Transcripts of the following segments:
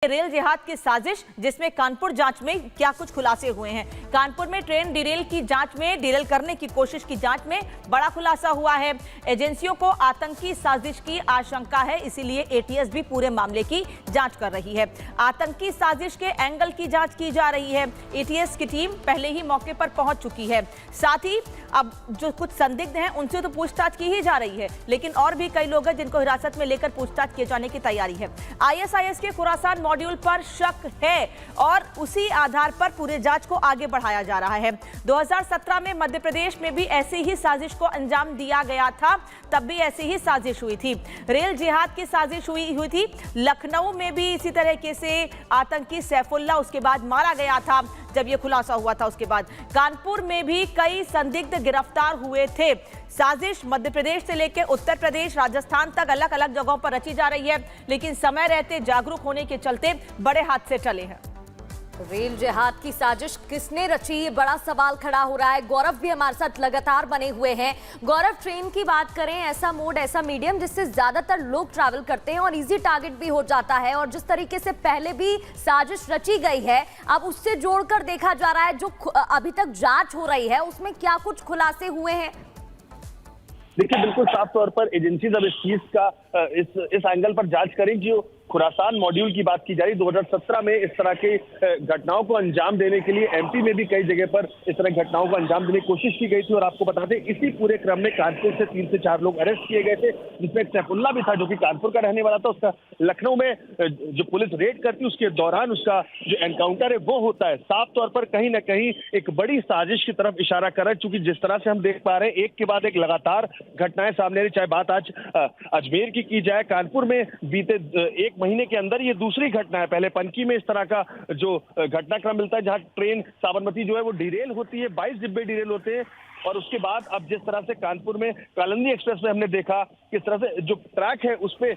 Rail जिहाद की साजिश, जिसमें कानपुर जांच में क्या कुछ खुलासे हुए हैं। कानपुर में ट्रेन डिरेल की जांच में, डिरेल करने की कोशिश की जांच में बड़ा खुलासा हुआ है। एजेंसियों को आतंकी साजिश की आशंका है, इसीलिए एटीएस भी पूरे मामले की जांच कर रही है। आतंकी साजिश के एंगल की जांच की जा रही है। एटीएस की टीम पहले ही मौके पर पहुंच चुकी है। साथ ही अब जो कुछ संदिग्ध हैं उनसे तो पूछताछ की ही जा रही है, लेकिन और भी कई लोग हैं जिनको हिरासत में लेकर पूछताछ किए जाने की तैयारी है। आईएसआईएस के खुरासान मॉड्यूल पर शक है और उसी आधार पर पूरे जांच को आगे बढ़ाया जा रहा है। 2017 में मध्य प्रदेश में भी ऐसी ही साजिश को अंजाम दिया गया था, तब भी ऐसी ही साजिश हुई थी। रेल जिहाद की साजिश हुई थी। लखनऊ में भी इसी तरीके से आतंकी सैफुल्ला उसके बाद मारा गया था, जब यह खुलासा हुआ था। उसके बाद कानपुर में भी कई संदिग्ध गिरफ्तार हुए थे। साजिश मध्य प्रदेश से लेकर उत्तर प्रदेश, राजस्थान तक अलग अलग जगहों पर रची जा रही है, लेकिन समय रहते जागरूक होने के चलते बड़े हादसे टले हैं। रेल जिहाद की साजिश किसने रची, ये बड़ा सवाल खड़ा हो रहा है। गौरव भी हमारे साथ लगातार बने हुए हैं। गौरव, ट्रेन की बात करें, ऐसा मोड, ऐसा मीडियम जिससे ज्यादातर लोग ट्रैवल करते हैं और इजी टारगेट भी हो जाता है, और जिस तरीके से पहले भी साजिश रची गई है, अब उससे जोड़कर देखा जा रहा है जो अभी तक जांच हो रही है उसमें क्या कुछ खुलासे हुए हैं। देखिए, बिल्कुल साफ तौर पर एजेंसीज अब इस चीज का इस एंगल पर जांच करें। जो खुरासान मॉड्यूल की बात की जा रही, 2017 में इस तरह के घटनाओं को अंजाम देने के लिए एमपी में भी कई जगह पर इस तरह घटनाओं को अंजाम देने की कोशिश की गई थी। और आपको बता दें, इसी पूरे क्रम में कानपुर से 3 से 4 लोग अरेस्ट किए गए थे, जिसमें एक सैफुल्ला भी था जो कि कानपुर का रहने वाला था। उसका लखनऊ में जो पुलिस रेड करती है उसके दौरान उसका जो एनकाउंटर है वो होता है। साफ तौर पर कहीं ना कहीं एक बड़ी साजिश की तरफ इशारा कर रहा है, चूंकि जिस तरह से हम देख पा रहे हैं एक के बाद एक लगातार घटनाएं सामने आ रही। चाहे बात आज अजमेर की जाए, कानपुर में बीते 1 महीने के अंदर ये दूसरी घटना है। पहले पनकी में इस तरह का जो घटनाक्रम मिलता है, जहां ट्रेन साबरमती जो है वो डिरेल होती है, 22 डिब्बे डिरेल होते हैं। और उसके बाद अब जिस तरह से कानपुर में कालिंदी एक्सप्रेस में हमने देखा किस तरह से जो ट्रैक है उस पे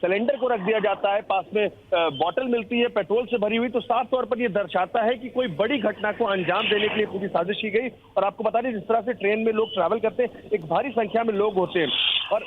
सिलेंडर को रख दिया जाता है, पास में बॉटल मिलती है पेट्रोल से भरी हुई, तो साफ तौर पर यह दर्शाता है कि कोई बड़ी घटना को अंजाम देने के लिए पूरी साजिश की गई। और आपको बता दें, जिस तरह से ट्रेन में लोग ट्रैवल करते हैं, एक भारी संख्या में लोग होते हैं। और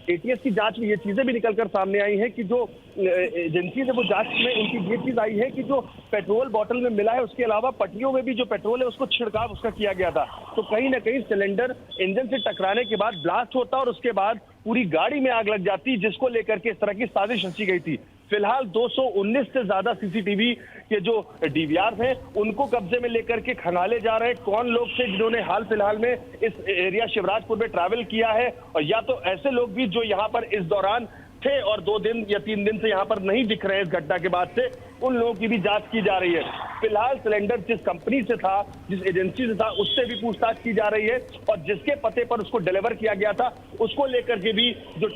एटीएस की जांच में ये चीजें भी निकलकर सामने आई है कि जो एजेंसी है वो जांच में उनकी ये चीज आई है कि जो पेट्रोल बॉटल में मिला है उसके अलावा पटरियों में भी जो पेट्रोल है उसको छिड़काव उसका किया गया था। तो कहीं ना कहीं सिलेंडर इंजन से टकराने के बाद ब्लास्ट होता और उसके बाद पूरी गाड़ी में आग लग जाती, जिसको लेकर के इस तरह की साजिश रची गई थी। फिलहाल 219 से ज्यादा सीसीटीवी के जो डीवीआर हैं उनको कब्जे में लेकर के खंगाले जा रहे हैं। कौन लोग थे जिन्होंने हाल फिलहाल में इस एरिया शिवराजपुर में ट्रैवल किया है, और या तो ऐसे लोग भी जो यहाँ पर इस दौरान थे और 2 दिन या 3 दिन से यहाँ पर नहीं दिख रहे हैं इस घटना के बाद से, उन लोगों की भी जांच की जा रही है। फिलहाल सिलेंडर जिस कंपनी से था, जिस एजेंसी से था, उससे भी पूछताछ की जा रही है, और जिसके पते पर उसको डिलीवर किया गया था उसको लेकर के भी जो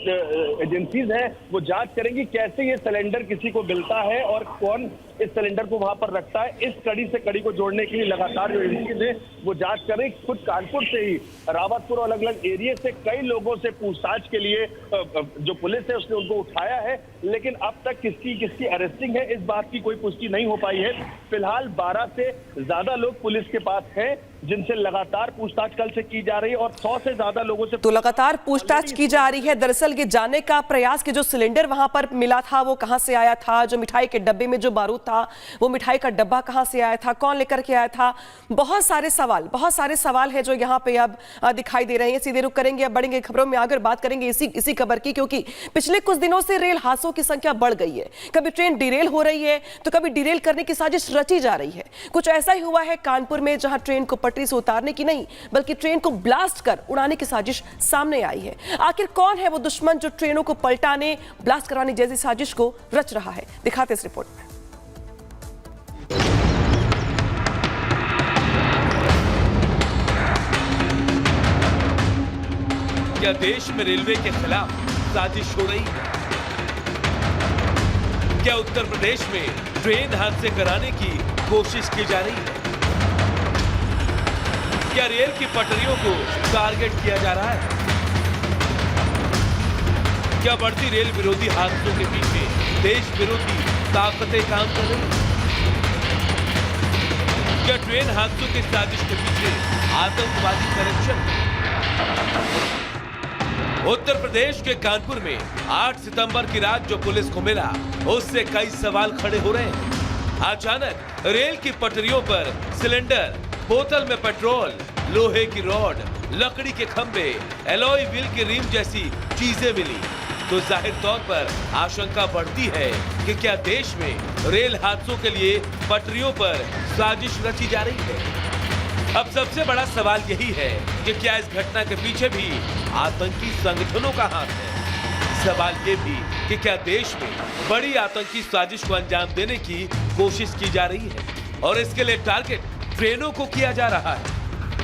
एजेंसीज हैं वो जांच करेंगी कैसे ये सिलेंडर किसी को मिलता है और कौन इस सिलेंडर को वहां पर रखता है। इस कड़ी से कड़ी को जोड़ने के लिए लगातार जो एजेंसीज है वो जांच कर रही। खुद कानपुर से ही रावतपुर और अलग अलग एरिया से कई लोगों से पूछताछ के लिए जो पुलिस है उसने उनको उठाया है, लेकिन अब तक किसकी अरेस्टिंग है इस बात की कोई पुष्टि नहीं हो पाई है। फिलहाल 12 से ज्यादा लोग पुलिस के पास हैं जिनसे लगातार पूछताछ कल से की जा रही है, और 100 से ज्यादा लोगों से तो लगातार पूछताछ की जा रही है। दरअसल ये जानने का प्रयास कि जो सिलेंडर वहां पर मिला था वो कहां से आया था, जो मिठाई के डब्बे में जो बारूद था वो मिठाई का डब्बा कहां से आया था, कौन लेकर के आया था। बहुत सारे सवाल है जो यहाँ पे अब दिखाई दे रहे हैं। सीधे रुख करेंगे, अब बढ़ेंगे खबरों में आगे बात करेंगे इसी खबर की, क्योंकि पिछले कुछ दिनों से रेल हादसों की संख्या बढ़ गई है। कभी ट्रेन डिरेल हो रही है तो कभी डिरेल करने की साजिश रची जा रही है। कुछ ऐसा ही हुआ है कानपुर में, जहां ट्रेन को पटरी से उतारने की नहीं बल्कि ट्रेन को ब्लास्ट कर उड़ाने की साजिश सामने आई है। आखिर कौन है वो दुश्मन जो ट्रेनों को पलटाने, ब्लास्ट कराने जैसी साजिश को रच रहा है, दिखाते इस रिपोर्ट में। क्या देश में रेलवे के खिलाफ साजिश हो रही है? क्या उत्तर प्रदेश में ट्रेन हादसे कराने की कोशिश की जा रही है? क्या रेल की पटरियों को टारगेट किया जा रहा है? क्या बढ़ती रेल विरोधी हादसों के पीछे देश विरोधी ताकतें काम कर रही हैं? क्या ट्रेन हादसों की साजिश के पीछे आतंकवादी कनेक्शन? उत्तर प्रदेश के कानपुर में 8 सितंबर की रात जो पुलिस को मिला, उससे कई सवाल खड़े हो रहे हैं। अचानक रेल की पटरियों पर सिलेंडर, बोतल में पेट्रोल, लोहे की रॉड, लकड़ी के खंभे, एलॉय व्हील की रिम जैसी चीजें मिली तो जाहिर तौर पर आशंका बढ़ती है कि क्या देश में रेल हादसों के लिए पटरियों पर साजिश रची जा रही है। अब सबसे बड़ा सवाल यही है कि क्या इस घटना के पीछे भी आतंकी संगठनों का हाथ है। सवाल ये भी कि क्या देश में बड़ी आतंकी साजिश को अंजाम देने की कोशिश की जा रही है और इसके लिए टारगेट ट्रेनों को किया जा रहा है।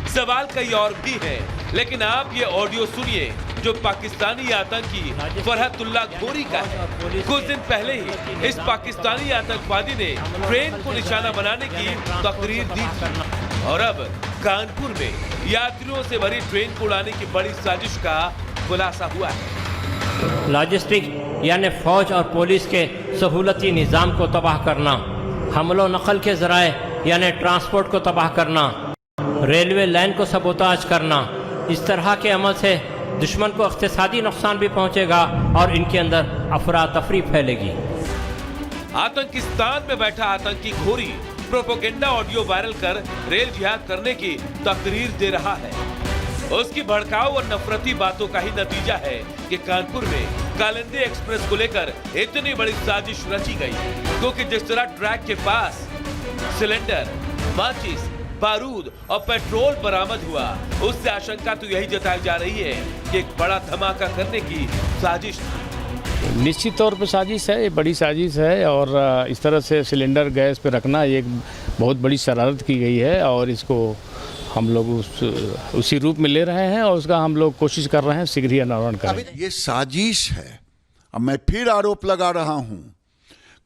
सवाल कई और भी हैं, लेकिन आप ये ऑडियो सुनिए जो पाकिस्तानी आतंकी फरहतुल्लाह घोरी का है। कुछ दिन पहले ही इस पाकिस्तानी आतंकवादी ने ट्रेन को निशाना बनाने की तकरीर दी थी और अब कानपुर में यात्रियों से भरी ट्रेन को उड़ाने की बड़ी साजिश का खुलासा हुआ है। लॉजिस्टिक यानी फौज और पुलिस के सहूलती निज़ाम को तबाह करना, हमलो नकल के ज़राए यानी ट्रांसपोर्ट को तबाह करना, रेलवे लाइन को सबोताज करना, इस तरह के अमल से दुश्मन को इक़्तिसादी नुकसान भी पहुंचेगा और इनके अंदर अफरा तफरी फैलेगी। आतंकिस्तान में बैठा आतंकी घोरी प्रोपेगेंडा ऑडियो वायरल कर रेल जिहाद करने की तकरीर दे रहा है। उसकी भड़काऊ और नफरती बातों का ही नतीजा है कि कानपुर में कालिंदी एक्सप्रेस को लेकर इतनी बड़ी साजिश रची गई, क्योंकि जिस तरह ट्रैक के पास सिलेंडर, माचिस, बारूद और पेट्रोल बरामद हुआ, उससे आशंका तो यही जताई जा रही है कि एक बड़ा धमाका करने की साजिश। निश्चित तौर पर साजिश है, ये बड़ी साजिश है और इस तरह से सिलेंडर गैस पे रखना ये एक बहुत बड़ी शरारत की गई है और इसको हम लोग उसी रूप में ले रहे हैं और उसका हम लोग कोशिश कर रहे हैं शीघ्र ही अनावरण करें। ये साजिश है। अब मैं फिर आरोप लगा रहा हूं,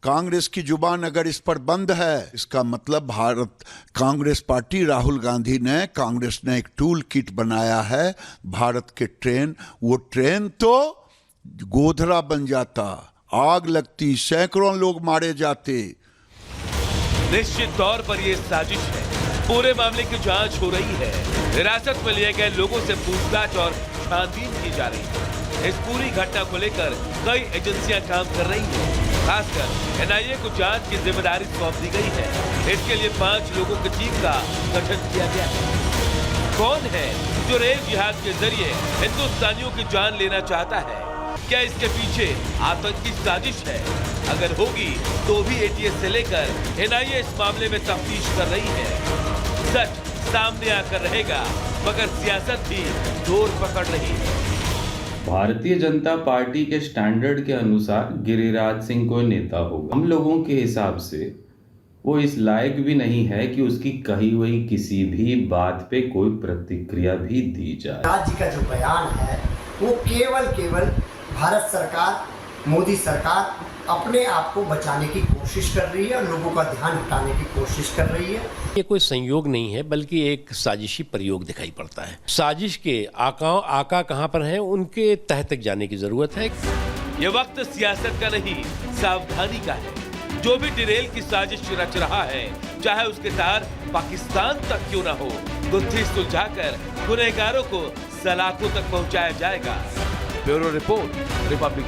कांग्रेस की जुबान अगर इस पर बंद है, इसका मतलब भारत कांग्रेस पार्टी, राहुल गांधी ने, कांग्रेस ने एक टूल किट बनाया है भारत के ट्रेन, वो ट्रेन तो गोधरा बन जाता, आग लगती, सैकड़ों लोग मारे जाते। निश्चित तौर पर यह साजिश है। पूरे मामले की जांच हो रही है। हिरासत में लिए गए लोगों से पूछताछ और छानबीन की जा रही है। इस पूरी घटना को लेकर कई एजेंसियां काम कर रही हैं। खासकर एनआईए को जांच की जिम्मेदारी सौंप दी गई है। इसके लिए 5 लोगों की टीम का गठन किया गया है। कौन है जो रेल जिहाद के जरिए हिंदुस्तानियों की जान लेना चाहता है? क्या इसके पीछे आतंकी साजिश है? अगर होगी तो भी एटीएस से लेकर एनआईए इस मामले में तफ्तीश कर रही है। सच सामने आकर रहेगा, मगर सियासत भी जोर पकड़ रही है। भारतीय जनता पार्टी के स्टैंडर्ड के अनुसार गिरिराज सिंह कोई नेता होगा। हम लोगों के हिसाब से वो इस लायक भी नहीं है कि उसकी कही हुई किसी भी बात पे कोई प्रतिक्रिया भी दी जाए। राज्य का जो बयान है वो केवल भारत सरकार, मोदी सरकार अपने आप को बचाने की कोशिश कर रही है और लोगों का ध्यान हटाने की कोशिश कर रही है। ये कोई संयोग नहीं है, बल्कि एक साजिशी प्रयोग दिखाई पड़ता है। साजिश के आका कहां पर हैं, उनके तह तक जाने की जरूरत है। ये वक्त सियासत का नहीं, सावधानी का है। जो भी डिरेल की साजिश रच रहा है, चाहे उसके तार पाकिस्तान तक क्यों ना हो, गुत्थी सुलझाकर गुनहगारों को सलाखों तक पहुंचाया जाएगा। Bureau report, Republic.